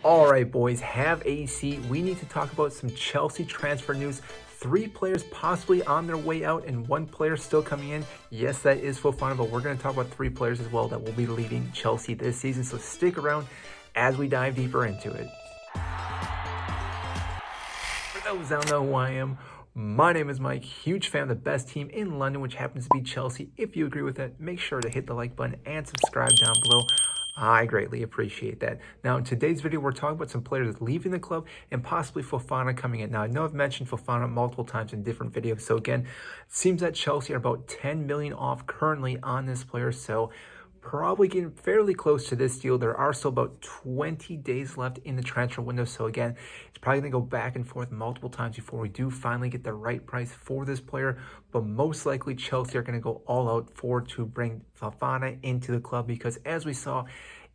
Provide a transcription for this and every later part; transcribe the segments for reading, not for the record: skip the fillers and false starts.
All right, boys, have a seat. We need to talk about some Chelsea transfer news. 3 players possibly on their way out and 1 player still coming in. Yes, that is Fofana, but we're going to talk about 3 players as well that will be leaving Chelsea this season. So stick around as we dive deeper into it. For those that don't know who I am, my name is Mike, huge fan of the best team in London, which happens to be Chelsea. If you agree with that, make sure to hit the like button and subscribe down below. I greatly appreciate that. Now, in today's video, we're talking about some players leaving the club and possibly Fofana coming in. Now, I know I've mentioned Fofana multiple times in different videos. So again, it seems that Chelsea are about 10 million off currently on this player. So probably getting fairly close to this deal. There are still about 20 days left in the transfer window. So again, it's probably going to go back and forth multiple times before we do finally get the right price for this player. But most likely Chelsea are going to go all out to bring Fofana into the club, because as we saw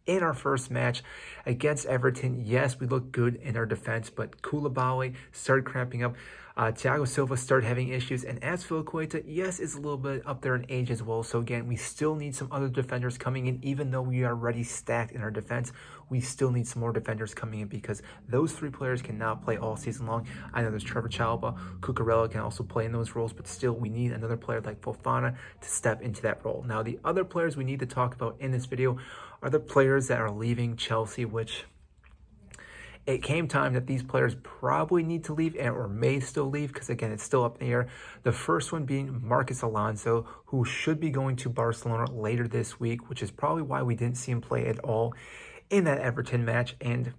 in our first match against Everton, yes, we looked good in our defense, but Koulibaly started cramping up. Thiago Silva started having issues, and as for Queta, yes, is a little bit up there in age as well. So again, we still need some other defenders coming in. Even though we are already stacked in our defense, we still need some more defenders coming in, because those 3 players cannot play all season long. I know there's Trevor Chalobah, Cucurella can also play in those roles, but still we need another player like Fofana to step into that role. Now, the other players we need to talk about in this video are the players that are leaving Chelsea, which it came time that these players probably need to leave or may still leave, because again, it's still up in the air. The first one being Marcos Alonso, who should be going to Barcelona later this week, which is probably why we didn't see him play at all in that Everton match. And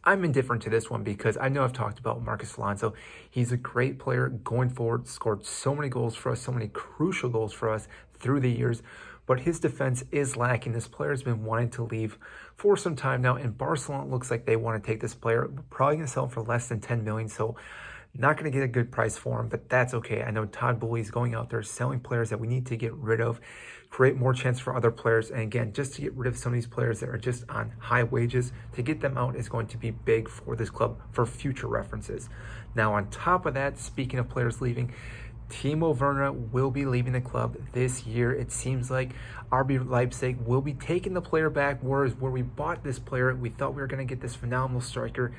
I'm indifferent to this one because I know I've talked about Marcos Alonso. He's a great player going forward, scored so many goals for us, so many crucial goals for us through the years, but his defense is lacking. This player has been wanting to leave for some time now, and Barcelona looks like they want to take this player. We're probably going to sell him for less than 10 million, so not going to get a good price for him, but that's okay. I know Todd Boehly is going out there selling players that we need to get rid of, create more chance for other players. And again, just to get rid of some of these players that are just on high wages, to get them out is going to be big for this club for future references. Now, on top of that, speaking of players leaving, Timo Werner will be leaving the club this year. It seems like RB Leipzig will be taking the player back, whereas where we bought this player, we thought we were going to get this phenomenal striker.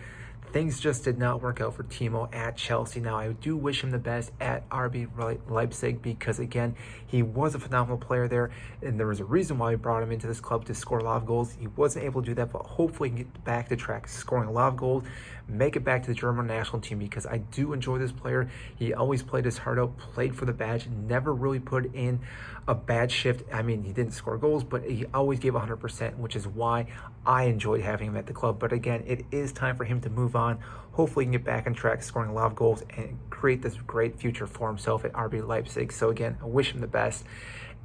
Things just did not work out for Timo at Chelsea. Now, I do wish him the best at RB Leipzig, because, again, he was a phenomenal player there, and there was a reason why we brought him into this club to score a lot of goals. He wasn't able to do that, but hopefully he can get back to track, scoring a lot of goals, make it back to the German national team, because I do enjoy this player. He always played his heart out, played for the badge, never really put in a bad shift. I mean, he didn't score goals, but he always gave 100%, which is why I enjoyed having him at the club. But again, it is time for him to move on. Hopefully he can get back on track, scoring a lot of goals and create this great future for himself at RB Leipzig. So again, I wish him the best.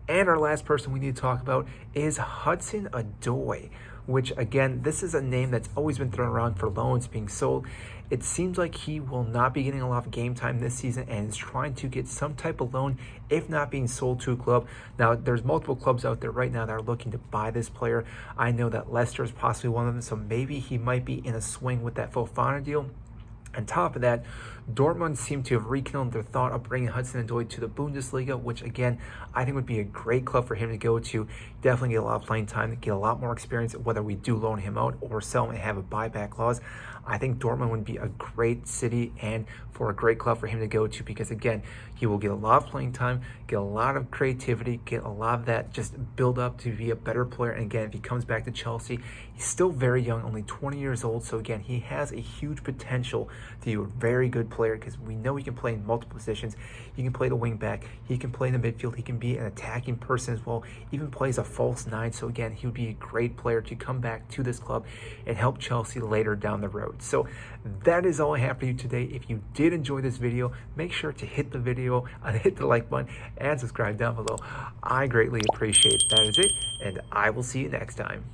And our last person we need to talk about is Hudson-Odoi, which, again, this is a name that's always been thrown around for loans being sold. It seems like he will not be getting a lot of game time this season and is trying to get some type of loan, if not being sold to a club. Now, there's multiple clubs out there right now that are looking to buy this player. I know that Leicester is possibly one of them, so maybe he might be in a swing with that Fofana deal. On top of that, Dortmund seem to have rekindled their thought of bringing Hudson-Odoi to the Bundesliga, which, again, I think would be a great club for him to go to. Definitely get a lot of playing time, get a lot more experience, whether we do loan him out or sell him and have a buyback clause. I think Dortmund would be a great city and for a great club for him to go to, because, again, he will get a lot of playing time, get a lot of creativity, get a lot of that just build up to be a better player. And again, if he comes back to Chelsea, he's still very young, only 20 years old. So again, he has a huge potential to be a very good player, because we know he can play in multiple positions. He can play the wing back, he can play in the midfield, he can be an attacking person as well, even plays a false 9. So again, he would be a great player to come back to this club and help Chelsea later down the road. So that is all I have for you today. If you did enjoy this video, make sure to hit the video, hit the like button, and subscribe down below. I greatly appreciate it. That is it, and I will see you next time.